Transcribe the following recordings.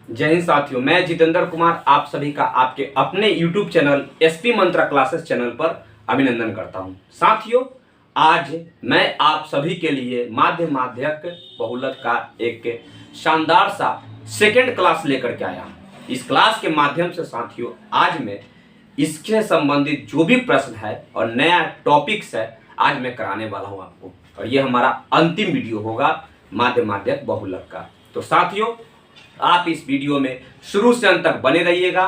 जय हिंद साथियों, मैं जितेंद्र कुमार आप सभी का आपके अपने YouTube चैनल एसपी मंत्रा क्लासेस चैनल पर अभिनंदन करता हूं। साथियों, आज मैं आप सभी के लिए माध्यक बहुलक का एक शानदार सा सेकेंड क्लास लेकर के आया हूं। इस क्लास के माध्यम से साथियों आज मैं इसके संबंधित जो भी प्रश्न है और नया टॉपिक्स है आज मैं कराने वाला हूं आपको, और ये हमारा अंतिम वीडियो होगा माध्यक बहुलक का। तो साथियों, आप इस वीडियो में शुरू से अंत तक बने रहिएगा।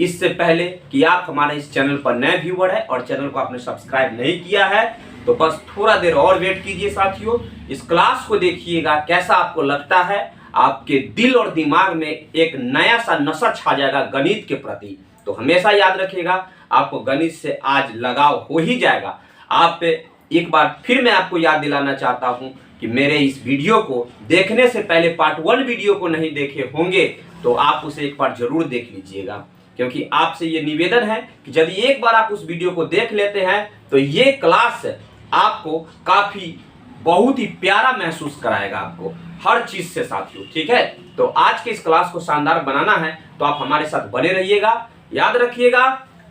इससे पहले कि आप हमारे इस चैनल पर नए व्यूवर है और चैनल को आपने सब्सक्राइब नहीं किया है तो बस थोड़ा देर और वेट कीजिए। साथियों, इस क्लास को देखिएगा, कैसा आपको लगता है, आपके दिल और दिमाग में एक नया सा नशा छा जाएगा गणित के प्रति। तो हमेशा याद रखिएगा, आपको गणित से आज लगाव हो ही जाएगा। आप एक बार फिर मैं आपको याद दिलाना चाहता हूं कि मेरे इस वीडियो को देखने से पहले पार्ट 1 वीडियो को नहीं देखे होंगे तो आप उसे एक बार जरूर देख लीजिएगा, क्योंकि आपसे ये निवेदन है कि यदि एक बार आप उस वीडियो को देख लेते हैं तो ये क्लास आपको काफी बहुत ही प्यारा महसूस कराएगा, आपको हर चीज से साथियों। ठीक है, तो आज के इस क्लास को शानदार बनाना है तो आप हमारे साथ बने रहिएगा। याद रखिएगा,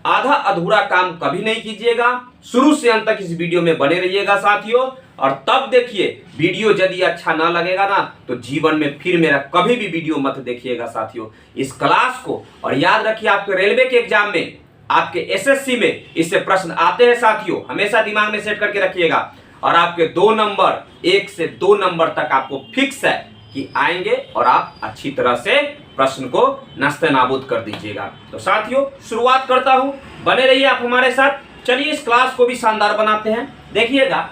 आधा अधूरा काम कभी नहीं कीजिएगा, शुरू से अंत तक इस वीडियो में बने रहिएगा साथियों। और तब देखिए, वीडियो यदि अच्छा ना लगेगा ना तो जीवन में फिर मेरा कभी भी वीडियो मत देखिएगा साथियों। इस क्लास को और याद रखिए, आपके रेलवे के एग्जाम में, आपके एसएससी में इससे प्रश्न आते हैं साथियों, हमेशा दिमाग में सेट करके रखिएगा। और आपके 2 नंबर 1 से 2 नंबर तक आपको फिक्स है कि आएंगे और आप अच्छी तरह से प्रश्न को नस्ते नाबूद कर दीजिएगा। तो साथियों, शुरुआत करता हूं, बने रहिए आप हमारे साथ। चलिए इस क्लास को भी शानदार बनाते हैं। देखिएगा,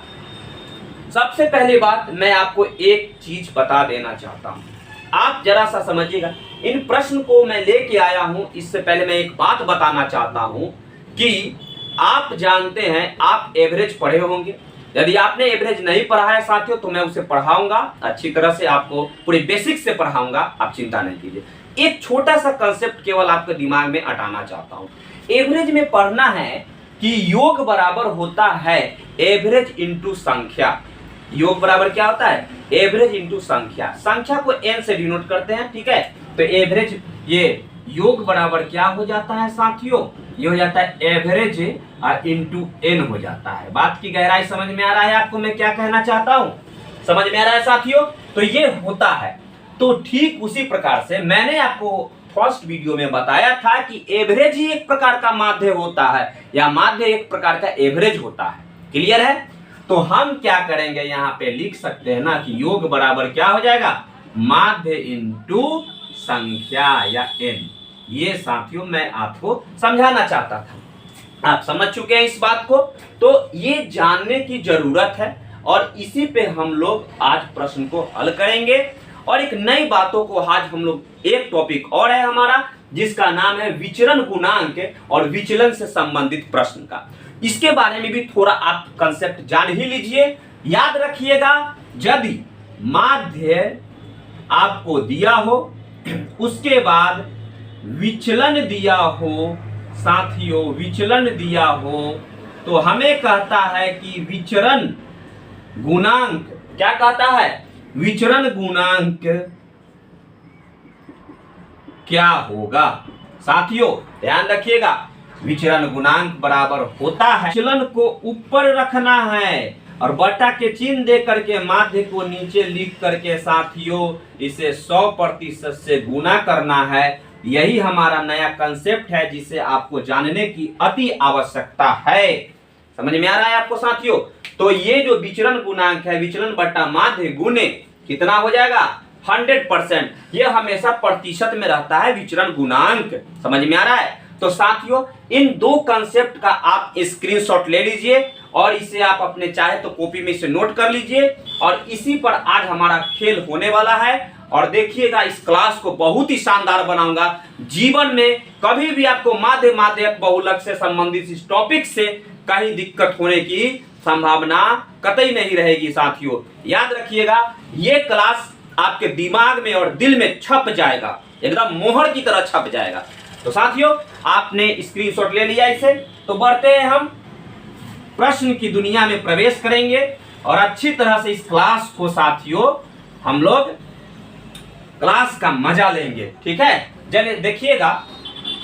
सबसे पहली बात मैं आपको एक चीज बता देना चाहता हूं, आप जरा सा समझिएगा। इन प्रश्न को मैं लेके आया हूं, इससे पहले मैं एक बात बताना चाहता हूं कि आप जानते हैं, आप एवरेज पढ़े होंगे। यदि आपने एवरेज नहीं पढ़ा है साथियों तो मैं उसे पढ़ाऊंगा अच्छी तरह से, आपको पूरे बेसिक से पढ़ाऊंगा, आप चिंता नहीं कीजिए। एक छोटा सा कंसेप्ट केवल आपके दिमाग में अटाना चाहता हूं। एवरेज में पढ़ना है कि योग बराबर होता है एवरेज इंटू संख्या। योग बराबर क्या होता है? एवरेज इंटू संख्या। संख्या को n से डिनोट करते हैं, ठीक है। तो एवरेज, ये योग बराबर क्या हो जाता है साथियों? ये हो जाता है एवरेज इंटू n हो जाता है। बात की गहराई समझ में आ रहा है आपको मैं क्या कहना चाहता हूं? समझ में आ रहा है साथियों? तो ये होता है। तो ठीक उसी प्रकार से मैंने आपको फर्स्ट वीडियो में बताया था कि एवरेज ही एक प्रकार का माध्य होता है, या माध्य एक प्रकार का एवरेज होता है। क्लियर है? तो हम क्या करेंगे, यहाँ पे लिख सकते हैं ना कि योग बराबर क्या हो जाएगा? माध्य इंटू संख्या या n। ये साथियों मैं आपको समझाना चाहता था, आप समझ चुके हैं इस बात को। तो ये जानने की जरूरत है और इसी पे हम लोग आज प्रश्न को हल करेंगे। और एक नई बातों को आज हम लोग, एक टॉपिक और है हमारा जिसका नाम है विचलन गुणांक और विचलन से संबंधित प्रश्न का। इसके बारे में भी थोड़ा आप कंसेप्ट जान ही लीजिए। याद रखिएगा, यदि माध्य आपको दिया हो, उसके बाद विचलन दिया हो साथियों, विचलन दिया हो, तो हमें कहता है कि विचरण गुणांक, क्या कहता है? विचरण गुणांक क्या होगा साथियों? ध्यान रखिएगा, विचरण गुणांक बराबर होता है, विचलन को ऊपर रखना है और बटा के चिन्ह दे करके माध्य को नीचे लिख करके साथियों इसे 100% से गुना करना है। यही हमारा नया कंसेप्ट है जिसे आपको जानने की अति आवश्यकता है। समझ में आ रहा है आपको साथियों? तो ये जो विचरण गुणांक है, विचलन बटा माध्य गुने कितना हो जाएगा? 100%। ये हमेशा प्रतिशत में रहता है विचरण गुणांक। समझ में आ रहा है? तो साथियों, इन 2 कंसेप्ट का आप स्क्रीनशॉट ले लीजिए और इसे आप अपने चाहे तो कॉपी में इसे नोट कर लीजिए। और इसी पर आज हमारा खेल होने वाला है। और देखिएगा, इस क्लास को बहुत ही शानदार बनाऊंगा। जीवन में कभी भी आपको माध्यक बहुलक से संबंधित इस टॉपिक से कहीं दिक्कत होने की संभावना कतई नहीं रहेगी साथियों। याद रखिएगा, ये क्लास आपके दिमाग में और दिल में छप जाएगा, एकदम मोहर की तरह छप जाएगा। तो साथियों, आपने स्क्रीनशॉट ले लिया इसे, तो बढ़ते हैं हम प्रश्न की दुनिया में प्रवेश करेंगे और अच्छी तरह से इस क्लास को साथियों हम लोग क्लास का मजा लेंगे। ठीक है, चलिए देखिएगा,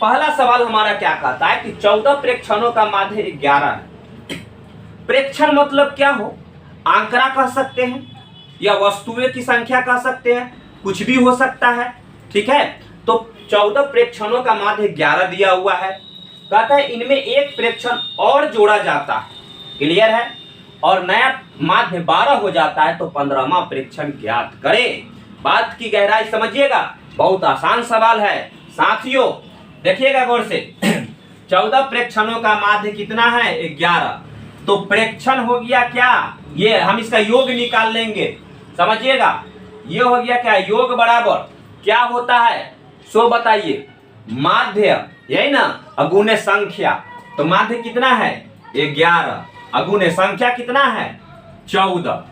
पहला सवाल हमारा क्या कहता है कि 14 प्रेक्षणों का माध्य 11 है। प्रेक्षण मतलब क्या हो, आंकड़ा कह सकते हैं या वस्तुएं की संख्या कह सकते हैं, कुछ भी हो सकता है। ठीक है, तो 14 प्रेक्षणों का माध्य 11 दिया हुआ है। कहता है इनमें एक प्रेक्षण और जोड़ा जाता है, क्लियर है, और नया माध्य 12 हो जाता है तो 15वां प्रेक्षण ज्ञात करें। बात की गहराई समझिएगा, बहुत आसान सवाल है साथियों, देखिएगा गौर से। 14 प्रेक्षणों का माध्य कितना है, 11, तो प्रेक्षण हो गया क्या, ये हम इसका योग निकाल लेंगे, समझिएगा। ये हो गया क्या, योग बराबर क्या होता है, सो बताइए, माध्य, यही ना, अगुणे संख्या, तो माध्य कितना है 11, अगुणे संख्या कितना है 14,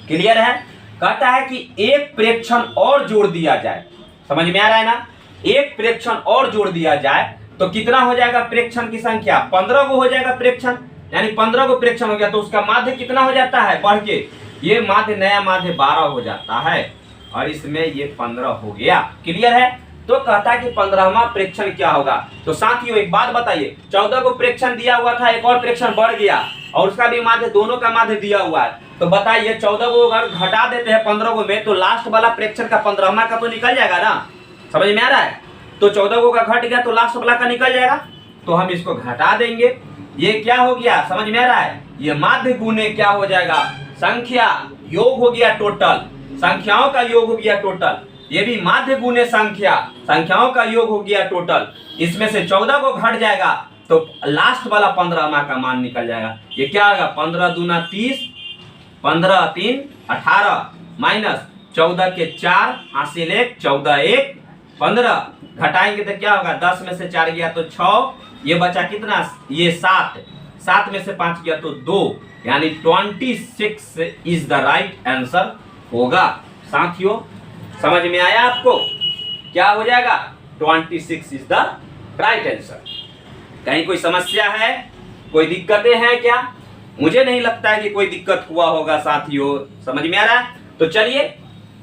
क्लियर है। कहता है कि एक प्रेक्षण और जोड़ दिया जाए, समझ में आ रहा है ना, एक प्रेक्षण और जोड़ दिया जाए तो कितना हो जाएगा, प्रेक्षण की संख्या 15 को हो जाएगा प्रेक्षण, यानी 15 को प्रेक्षण हो गया तो उसका माध्य कितना हो जाता है, बढ़ के ये माध्य, नया माध्य 12 हो जाता है और इसमें ये 15 हो गया, क्लियर है। तो कहता है कि 15वां प्रेक्षण क्या होगा। तो साथियों एक बात बताइए, 14 को प्रेक्षण दिया हुआ था, एक और प्रेक्षण बढ़ गया और उसका भी माध्य, दोनों का माध्य दिया हुआ है, तो बताइए 14 को अगर घटा देते हैं 15 को में तो लास्ट वाला प्रेक्षण का 15वां का तो निकल जाएगा ना, समझ में आ रहा है। तो 14 को का घट गया तो लास्ट वाला का निकल जाएगा, तो हम इसको घटा देंगे, ये क्या हो गया, समझ में आ रहा है, ये माध्य गुणे क्या हो जाएगा, संख्या, योग हो गया टोटल, संख्याओं का योग हो गया टोटल, ये भी माध्य गुणे संख्या, संख्याओं का योग हो गया टोटल, इसमें से 14 को घट जाएगा तो लास्ट वाला 15वां का मान निकल जाएगा। ये क्या होगा, 15 दूना 30, 15 3 18 माइनस 14 के 4 हासिल 1, 14 1 15, घटाएंगे तो क्या होगा, 10 में से 4 गया तो 6, ये बचा कितना, ये 7, 7 में से 5 गया तो 2, यानी 26 इज द राइट आंसर होगा। साथियों समझ में आया आपको, क्या हो जाएगा, 26 इज द राइट आंसर। कहीं कोई समस्या है, कोई दिक्कतें हैं क्या, मुझे नहीं लगता है कि कोई दिक्कत हुआ होगा साथियों, समझ में आ रहा है। तो चलिए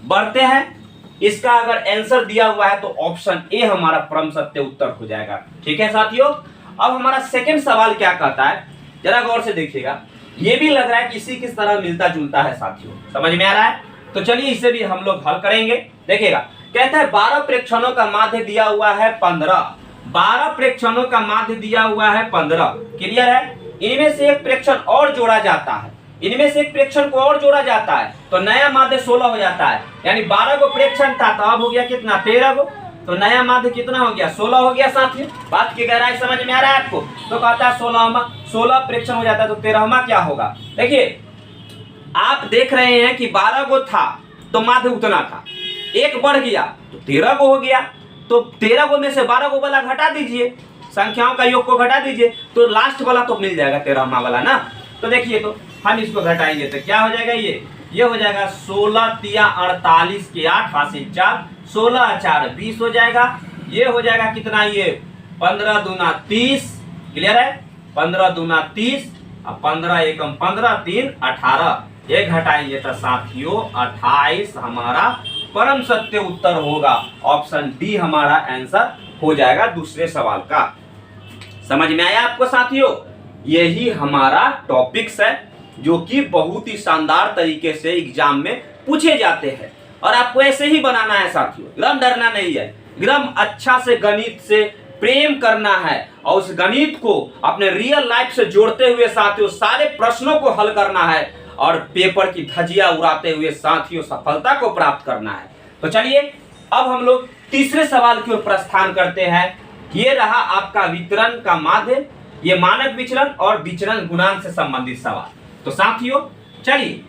बढ़ते हैं, इसका अगर आंसर दिया हुआ है तो ऑप्शन ए हमारा परम सत्य उत्तर हो जाएगा। ठीक है साथियों, अब हमारा सेकंड सवाल क्या कहता है, जरा गौर से देखिएगा, ये भी लग रहा है किसी किस तरह मिलता जुलता है साथियों, समझ में आ रहा है। तो चलिए इसे भी हम लोग हल करेंगे। देखिएगा, कहता है 12 प्रेक्षणों का माध्य दिया हुआ है 15, 12 प्रेक्षणों का माध्य दिया हुआ है 15, क्लियर है। इनमें से एक प्रेक्षण और जोड़ा जाता है, इनमें से एक प्रेक्षण को और जोड़ा जाता है तो नया माध्य 16 हो जाता है, यानी 12 को प्रेक्षण था तो अब हो गया कितना, 13 को, तो नया माध्य कितना हो गया, 16 हो गया। साथियों बात की गहराई समझ में आ रहा है आपको। तो कहता है 16 प्रेक्षण हो जाता है तो 13वां क्या होगा। देखिए आप देख रहे हैं कि 12 को था तो माध्य उतना था, एक बढ़ गया तो 13 को हो गया, तो 13 को में से 12 को वाला घटा दीजिए, संख्याओं का योग को घटा दीजिए तो लास्ट वाला तो मिल जाएगा 13वां वाला ना। तो देखिए, तो हम इसको घटाएंगे तो क्या हो जाएगा, ये हो जाएगा 16 तिया 48 के 8 हासिल 4, 16 4 20 हो जाएगा। ये हो जाएगा कितना, ये 15 दूना 30, क्लियर है, 15 दूना 30 और 15 एकम 15 3 18, ये घटाएंगे तो साथियों 28 हमारा परम सत्य उत्तर होगा। ऑप्शन डी हमारा आंसर हो जाएगा दूसरे सवाल का। समझ में आया आपको साथियों, यही हमारा टॉपिक्स है जो कि बहुत ही शानदार तरीके से एग्जाम में पूछे जाते हैं और आपको ऐसे ही बनाना है साथियों, एकदम डरना नहीं है, एकदम अच्छा से गणित से प्रेम करना है और उस गणित को अपने रियल लाइफ से जोड़ते हुए साथियों सारे प्रश्नों को हल करना है और पेपर की धज्जियां उड़ाते हुए साथियों सफलता को प्राप्त करना है। तो चलिए अब हम लोग तीसरे सवाल की ओर प्रस्थान करते हैं। ये रहा आपका वितरण का माध्य, ये मानक विचलन और विचलन गुणांक से संबंधित सवाल। तो साथियों चलिए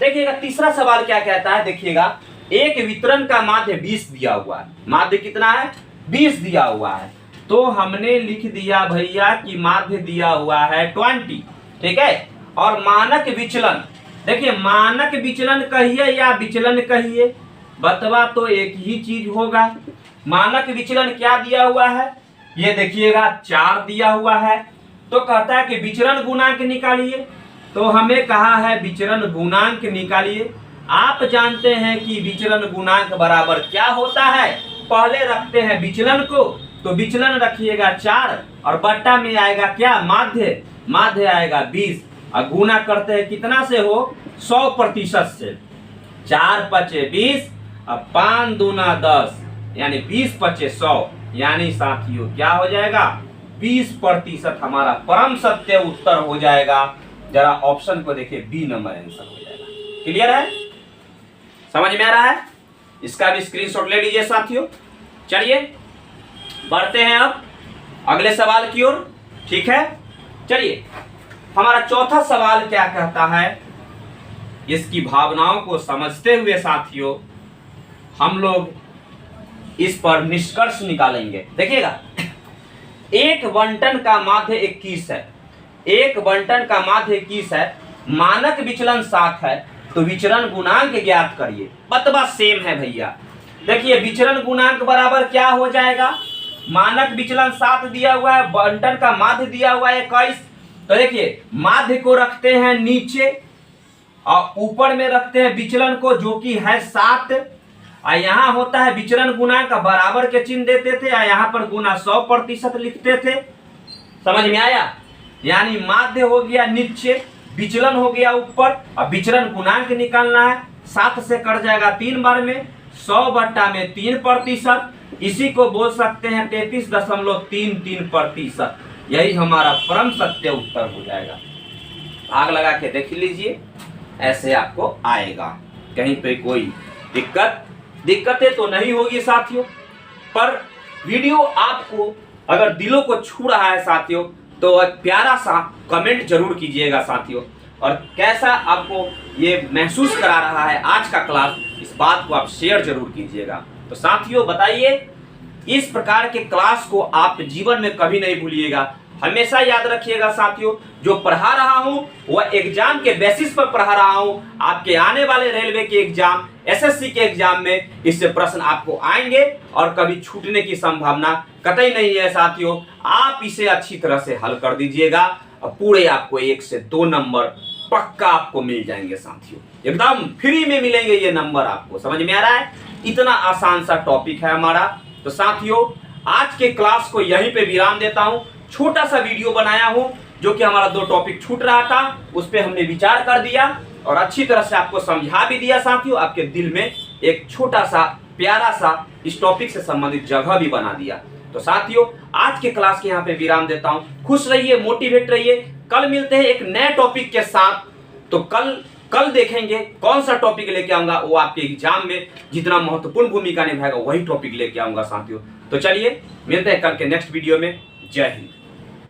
देखिएगा तीसरा सवाल क्या कहता है। देखिएगा एक वितरण का माध्य 20 दिया हुआ है, माध्य कितना है 20 दिया हुआ है, तो हमने लिख दिया भैया कि माध्य दिया हुआ है 20, ठीक है। और मानक विचलन, देखिए मानक विचलन कहिए या विचलन कहिए, बतवा तो एक ही चीज होगा। मानक विचलन क्या दिया हुआ है, ये देखिएगा 4 दिया हुआ है, तो कहता है कि विचरण गुणांक निकालिए, तो हमें कहा है विचरण गुणांक निकालिए। आप जानते हैं कि विचलन गुणांक बराबर क्या होता है। पहले रखते हैं विचलन को, तो विचलन रखिएगा 4 और बट्टा में आएगा क्या, माध्य। माध्य आएगा 20 और गुना करते हैं कितना से हो, 100% से। 4 पचे 20 और 5 दूना 10 यानी 20 पचे 100 यानी साथियों क्या हो जाएगा, 20% हमारा परम सत्य उत्तर हो जाएगा। जरा ऑप्शन को देखिए, बी नंबर आंसर हो जाएगा। क्लियर है, समझ में आ रहा है? इसका भी स्क्रीनशॉट ले लीजिए साथियों। चलिए बढ़ते हैं अब अगले सवाल की ओर। ठीक है, चलिए हमारा चौथा सवाल क्या कहता है, इसकी भावनाओं को समझते हुए साथियों हम लोग इस पर निष्कर्ष निकालेंगे। देखिएगा, एक बंटन का माध्य 21 है, एक बंटन का माध्य 21 है, मानक विचलन 7 है, तो विचरण गुणांक ज्ञात करिए। बतबा सेम है भैया। देखिए विचरण गुणांक बराबर क्या हो जाएगा, मानक विचलन 7 दिया हुआ है, बंटन का माध्य दिया हुआ है 21। तो देखिए माध्य को रखते हैं नीचे और ऊपर में रखते हैं विचलन को जो कि है 7। और यहाँ होता है विचरण गुणांक बराबर के चिन्ह देते थे और यहाँ पर गुना 100% लिखते थे। समझ में आया? यानी माध्य हो गया नीचे, विचलन हो गया ऊपर और विचरण गुणांक निकालना है। 7 से कट जाएगा 3 बार में, 100 बट्टा में 3%, इसी को बोल सकते हैं 33.33%। यही हमारा परम सत्य उत्तर हो जाएगा। आग लगा के देख लीजिए, ऐसे आपको आएगा। कहीं पे कोई दिक्कतें तो नहीं होगी साथियों, पर वीडियो आपको अगर दिलों को छू रहा है साथियों तो एक प्यारा सा कमेंट जरूर कीजिएगा साथियों, और कैसा आपको ये महसूस करा रहा है आज का क्लास, इस बात को आप शेयर जरूर कीजिएगा। तो साथियों बताइए, इस प्रकार के क्लास को आप जीवन में कभी नहीं भूलिएगा। हमेशा याद रखिएगा साथियों, जो पढ़ा रहा हूं वह एग्जाम के बेसिस पर पढ़ा रहा हूं। आपके आने वाले रेलवे के एग्जाम, एसएससी के एग्जाम में इससे प्रश्न आपको आएंगे और कभी छूटने की संभावना कतई नहीं है साथियों। आप इसे अच्छी तरह से हल कर दीजिएगा और पूरे आपको 1 से 2 नंबर पक्का आपको मिल जाएंगे साथियों। एकदम फ्री में मिलेंगे ये नंबर आपको। समझ में आ रहा है? इतना आसान सा टॉपिक है हमारा। तो साथियों आज के क्लास को यहीं पे विराम देता हूं। छोटा सा वीडियो बनाया हूं जो कि हमारा 2 टॉपिक छूट रहा था, उस पर हमने विचार कर दिया और अच्छी तरह से आपको समझा भी दिया साथियों। आपके दिल में एक छोटा सा प्यारा सा इस टॉपिक से संबंधित जगह भी बना दिया। तो साथियों आज के क्लास के यहाँ पे विराम देता हूँ। खुश रहिए, मोटिवेट रहिए। कल मिलते हैं एक नए टॉपिक के साथ। तो कल देखेंगे कौन सा टॉपिक लेके आऊंगा, वो आपके एग्जाम में जितना महत्वपूर्ण भूमिका निभाएगा वही टॉपिक लेके आऊंगा साथियों। तो चलिए मिलते हैं कल के नेक्स्ट वीडियो में। जय हिंद।